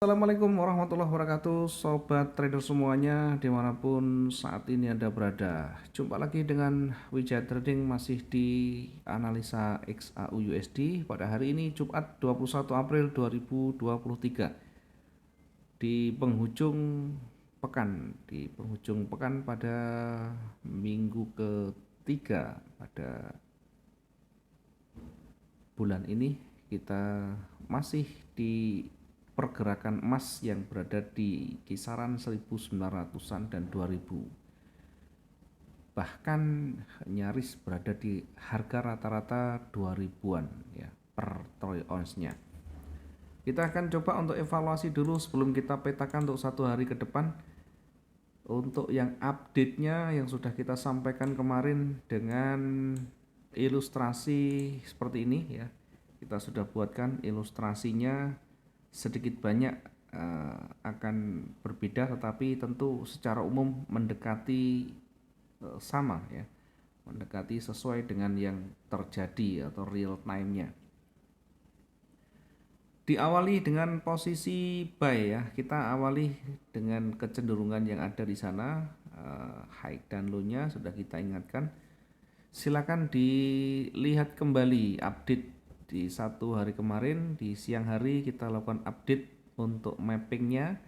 Assalamualaikum warahmatullahi wabarakatuh, sobat trader semuanya dimanapun saat ini Anda berada. Jumpa lagi dengan Wijaya Trading masih di analisa XAU USD pada hari ini Jumat 21 April 2023 di penghujung pekan pada minggu ketiga pada bulan ini. Kita masih di pergerakan emas yang berada di kisaran 1900-an dan 2000, bahkan nyaris berada di harga rata-rata 2000-an ya per troy ounce-nya. Kita akan coba untuk evaluasi dulu sebelum kita petakan untuk satu hari ke depan. Untuk yang update-nya yang sudah kita sampaikan kemarin dengan ilustrasi seperti ini ya, kita sudah buatkan ilustrasinya. Sedikit banyak akan berbeda, tetapi tentu secara umum mendekati sama ya, mendekati sesuai dengan yang terjadi atau real time-nya. Diawali dengan posisi buy ya, kita awali dengan kecenderungan yang ada di sana. High dan low-nya sudah kita ingatkan. Silakan dilihat kembali update di satu hari kemarin. Di siang hari kita lakukan update untuk mappingnya,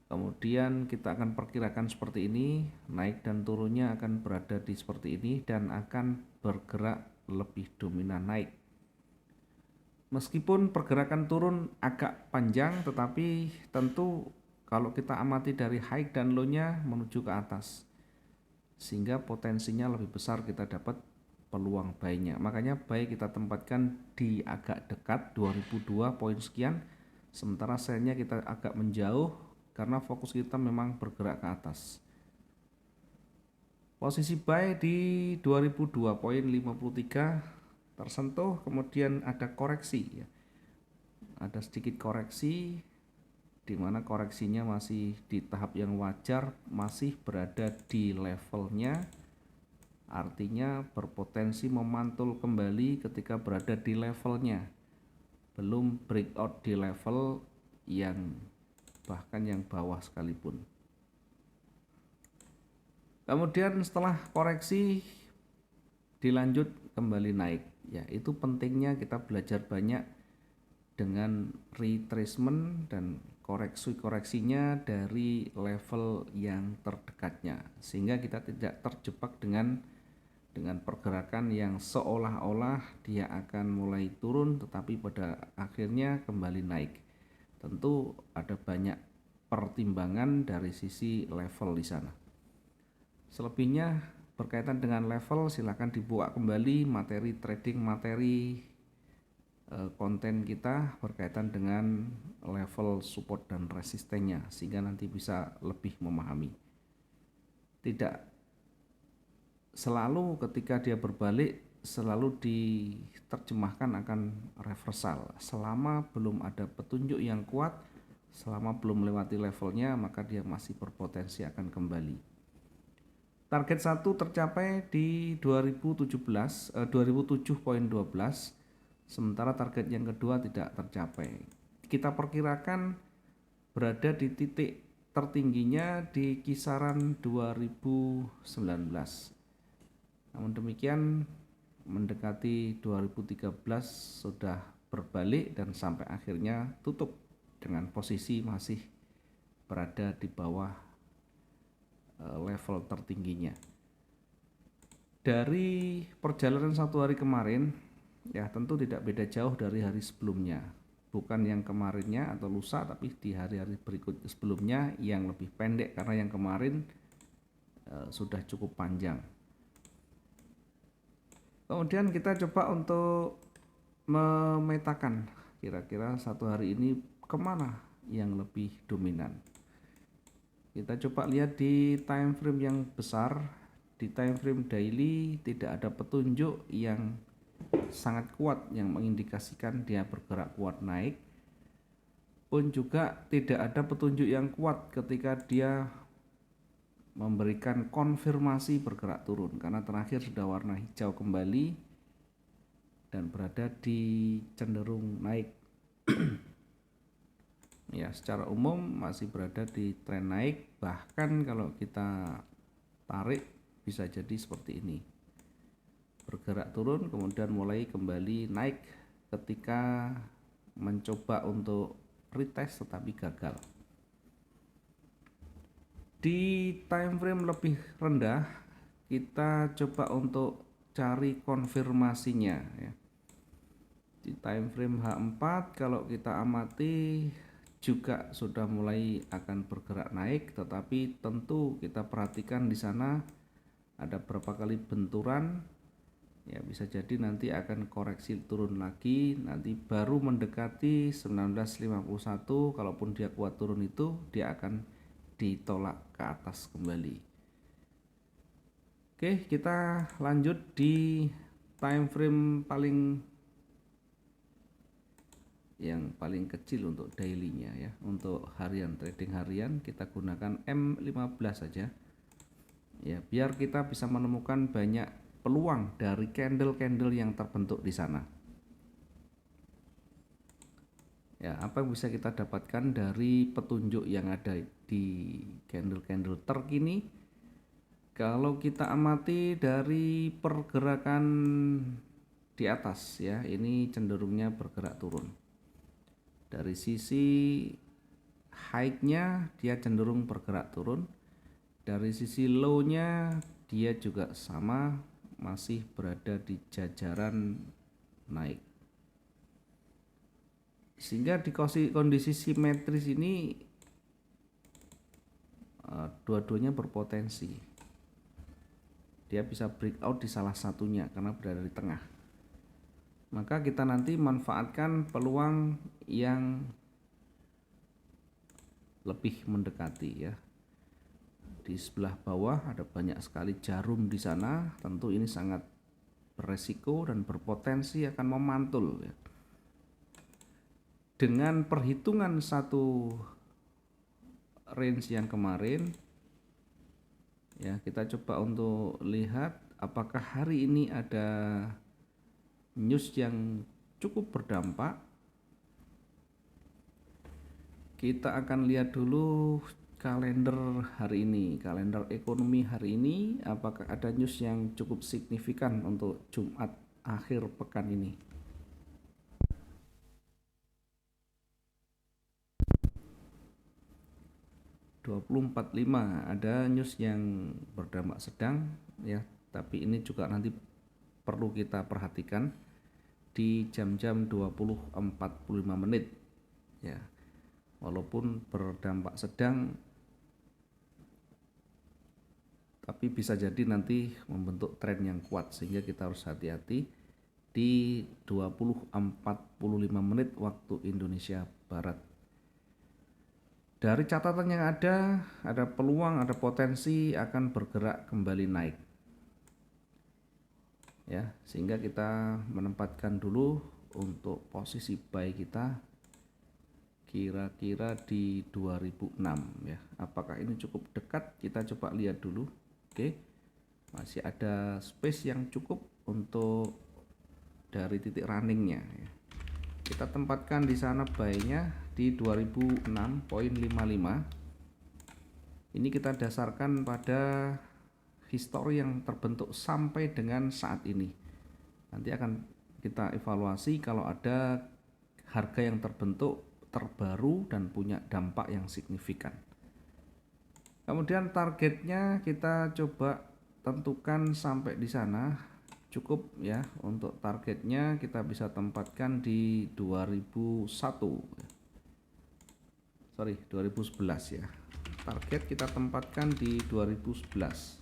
kemudian kita akan perkirakan seperti ini, naik dan turunnya akan berada di seperti ini dan akan bergerak lebih dominan naik. Meskipun pergerakan turun agak panjang, tetapi tentu kalau kita amati dari high dan low-nya menuju ke atas, sehingga potensinya lebih besar kita dapat peluang buy-nya. Makanya buy kita tempatkan di agak dekat 2002 poin sekian, sementara sell-nya kita agak menjauh karena fokus kita memang bergerak ke atas. Posisi buy di 2002.53 tersentuh, kemudian ada koreksi ya. Ada sedikit koreksi di mana koreksinya masih di tahap yang wajar, masih berada di levelnya, artinya berpotensi memantul kembali ketika berada di levelnya, belum breakout di level yang bahkan yang bawah sekalipun. Kemudian setelah koreksi dilanjut kembali naik ya, itu pentingnya kita belajar banyak dengan retracement dan koreksinya dari level yang terdekatnya, sehingga kita tidak terjebak dengan pergerakan yang seolah-olah dia akan mulai turun tetapi pada akhirnya kembali naik. Tentu ada banyak pertimbangan dari sisi level di sana. Selebihnya berkaitan dengan level, silakan dibuka kembali materi trading, materi konten kita berkaitan dengan level support dan resistennya, sehingga nanti bisa lebih memahami. Tidak selalu ketika dia berbalik selalu diterjemahkan akan reversal. Selama belum ada petunjuk yang kuat, selama belum melewati levelnya, maka dia masih berpotensi akan kembali. Target 1 tercapai di 2007.12, sementara target yang kedua tidak tercapai. Kita perkirakan berada di titik tertingginya di kisaran 2019. Namun demikian mendekati 2013 sudah berbalik dan sampai akhirnya tutup dengan posisi masih berada di bawah level tertingginya. Dari perjalanan satu hari kemarin ya, tentu tidak beda jauh dari hari sebelumnya, bukan yang kemarinnya atau lusa, tapi di hari-hari berikut sebelumnya yang lebih pendek, karena yang kemarin sudah cukup panjang. Kemudian kita coba untuk memetakan kira-kira satu hari ini kemana yang lebih dominan. Kita coba lihat di time frame yang besar. Di time frame daily tidak ada petunjuk yang sangat kuat yang mengindikasikan dia bergerak kuat naik, pun juga tidak ada petunjuk yang kuat ketika dia memberikan konfirmasi bergerak turun, karena terakhir sudah warna hijau kembali dan berada di cenderung naik. Ya, secara umum masih berada di tren naik, bahkan kalau kita tarik bisa jadi seperti ini. Bergerak turun kemudian mulai kembali naik ketika mencoba untuk retest tetapi gagal. Di time frame lebih rendah kita coba untuk cari konfirmasinya ya. Di time frame H4 kalau kita amati juga sudah mulai akan bergerak naik, tetapi tentu kita perhatikan di sana ada berapa kali benturan ya, bisa jadi nanti akan koreksi turun lagi, nanti baru mendekati 1951 kalaupun dia kuat turun itu dia akan ditolak ke atas kembali. Oke, kita lanjut di time frame yang paling kecil untuk dailynya ya. Untuk harian, trading harian kita gunakan M15 saja ya, biar kita bisa menemukan banyak peluang dari candle-candle yang terbentuk di sana ya. Apa yang bisa kita dapatkan dari petunjuk yang ada di candle-candle terkini? Kalau kita amati dari pergerakan di atas ya, ini cenderungnya bergerak turun. Dari sisi high-nya dia cenderung bergerak turun. Dari sisi low-nya dia juga sama, masih berada di jajaran naik. Sehingga di kondisi simetris ini dua-duanya berpotensi. Dia bisa breakout di salah satunya karena berada di tengah. Maka kita nanti manfaatkan peluang yang lebih mendekati ya. Di sebelah bawah ada banyak sekali jarum di sana, tentu ini sangat beresiko dan berpotensi akan memantul ya. Dengan perhitungan satu range yang kemarin ya, kita coba untuk lihat apakah hari ini ada news yang cukup berdampak. Kita akan lihat dulu kalender hari ini, kalender ekonomi hari ini, apakah ada news yang cukup signifikan untuk Jumat akhir pekan ini. (2045) ada news yang berdampak sedang ya, tapi ini juga nanti perlu kita perhatikan di jam-jam 20.45 ya. Walaupun berdampak sedang tapi bisa jadi nanti membentuk tren yang kuat, sehingga kita harus hati-hati di 20.45 waktu Indonesia Barat. Dari catatan yang ada peluang, ada potensi akan bergerak kembali naik ya, sehingga kita menempatkan dulu untuk posisi buy kita kira-kira di 2006 ya. Apakah ini cukup dekat? Kita coba lihat dulu. Oke, masih ada space yang cukup untuk dari titik runningnya ya. Kita tempatkan di sana buy-nya di 2006.55. Ini kita dasarkan pada histori yang terbentuk sampai dengan saat ini. Nanti akan kita evaluasi kalau ada harga yang terbentuk terbaru dan punya dampak yang signifikan. Kemudian targetnya kita coba tentukan sampai di sana cukup ya. Untuk targetnya kita bisa tempatkan di 2011 ya. Target kita tempatkan di 2011.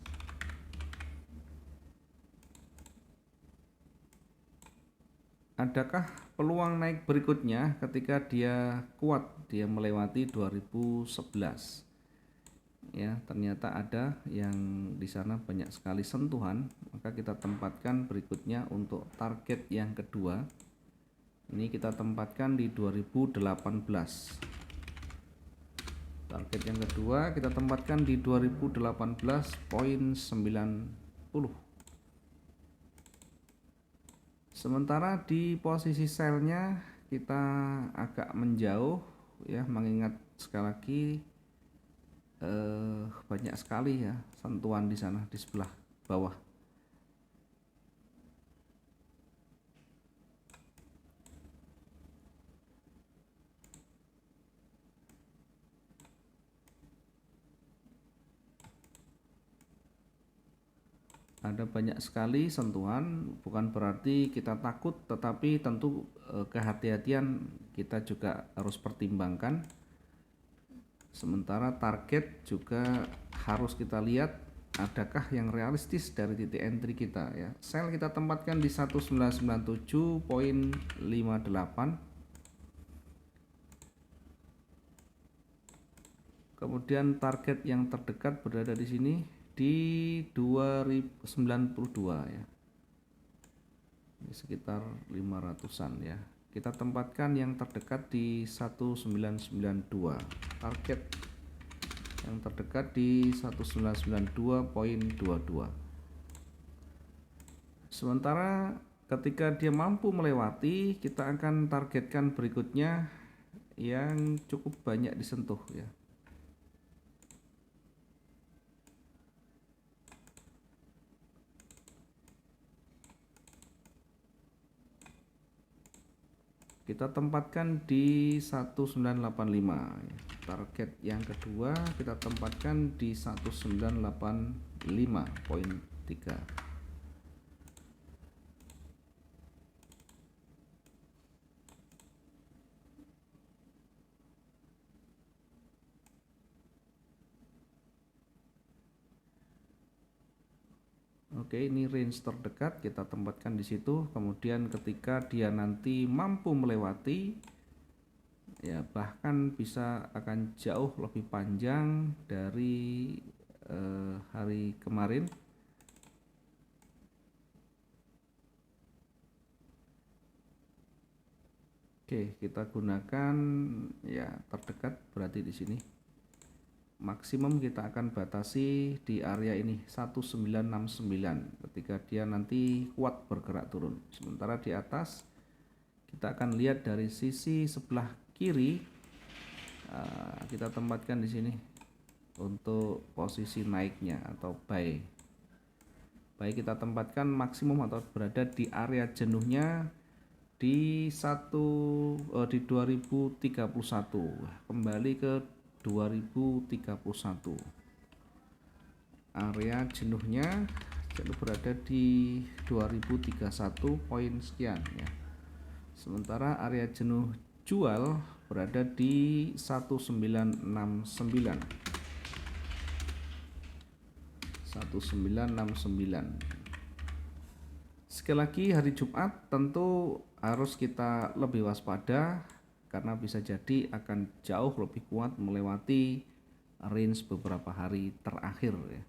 Adakah peluang naik berikutnya ketika dia kuat, dia melewati 2011? Ya, ternyata ada yang di sana banyak sekali sentuhan, maka kita tempatkan berikutnya untuk target yang kedua. Ini kita tempatkan di 2018. Target yang kedua kita tempatkan di 2018.90. Sementara di posisi selnya kita agak menjauh ya, mengingat sekali lagi banyak sekali ya sentuhan di sana di sebelah bawah. Ada banyak sekali sentuhan, bukan berarti kita takut, tetapi tentu kehati-hatian kita juga harus pertimbangkan. Sementara target juga harus kita lihat adakah yang realistis dari titik entry kita ya. Sell kita tempatkan di 1997.58. Kemudian target yang terdekat berada di sini di 2092 ya. Ini sekitar 500-an ya. Kita tempatkan yang terdekat di 1992. Target yang terdekat di 1992.22. Sementara ketika dia mampu melewati, kita akan targetkan berikutnya yang cukup banyak disentuh ya. Kita tempatkan di 1985 ya. Target yang kedua kita tempatkan di 1985.3. Oke, ini range terdekat kita tempatkan di situ. Kemudian ketika dia nanti mampu melewati, ya bahkan bisa akan jauh lebih panjang dari hari kemarin. Oke, kita gunakan ya terdekat berarti di sini. Maksimum kita akan batasi di area ini 1969 ketika dia nanti kuat bergerak turun. Sementara di atas kita akan lihat dari sisi sebelah kiri, kita tempatkan di sini untuk posisi naiknya atau buy. Baik, kita tempatkan maksimum atau berada di area jenuhnya di 2031. Kembali ke 2031. Area jenuhnya berada di 2031 poin sekian ya. Sementara area jenuh jual berada di 1969. 1969. Sekali lagi hari Jumat tentu harus kita lebih waspada karena bisa jadi akan jauh lebih kuat melewati range beberapa hari terakhir ya.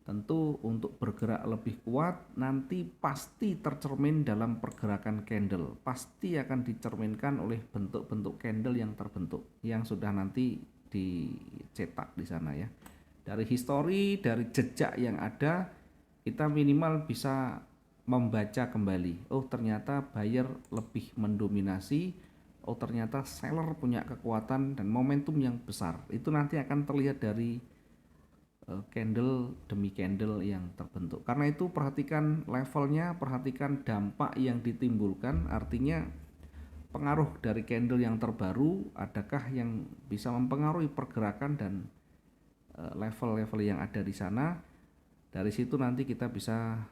Tentu untuk bergerak lebih kuat nanti pasti tercermin dalam pergerakan candle, pasti akan dicerminkan oleh bentuk-bentuk candle yang terbentuk yang sudah nanti dicetak di sana ya. Dari histori, dari jejak yang ada, kita minimal bisa membaca kembali. Oh, ternyata buyer lebih mendominasi. Oh, ternyata seller punya kekuatan dan momentum yang besar. Itu nanti akan terlihat dari candle demi candle yang terbentuk. Karena itu perhatikan levelnya, perhatikan dampak yang ditimbulkan. Artinya pengaruh dari candle yang terbaru, adakah yang bisa mempengaruhi pergerakan dan level-level yang ada di sana. Dari situ nanti kita bisa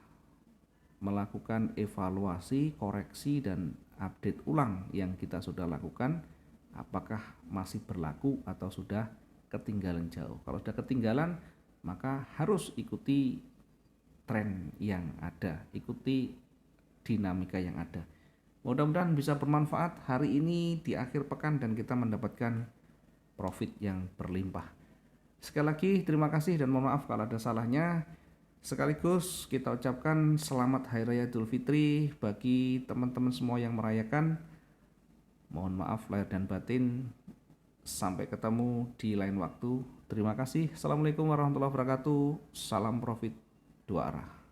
melakukan evaluasi, koreksi, dan update ulang yang kita sudah lakukan, apakah masih berlaku atau sudah ketinggalan jauh. Kalau sudah ketinggalan, maka harus ikuti tren yang ada, ikuti dinamika yang ada. Mudah-mudahan bisa bermanfaat hari ini di akhir pekan dan kita mendapatkan profit yang berlimpah. Sekali lagi terima kasih dan mohon maaf kalau ada salahnya. Sekaligus kita ucapkan selamat Hari Raya Idul Fitri bagi teman-teman semua yang merayakan. Mohon maaf lahir dan batin. Sampai ketemu di lain waktu. Terima kasih. Assalamualaikum warahmatullahi wabarakatuh. Salam profit dua arah.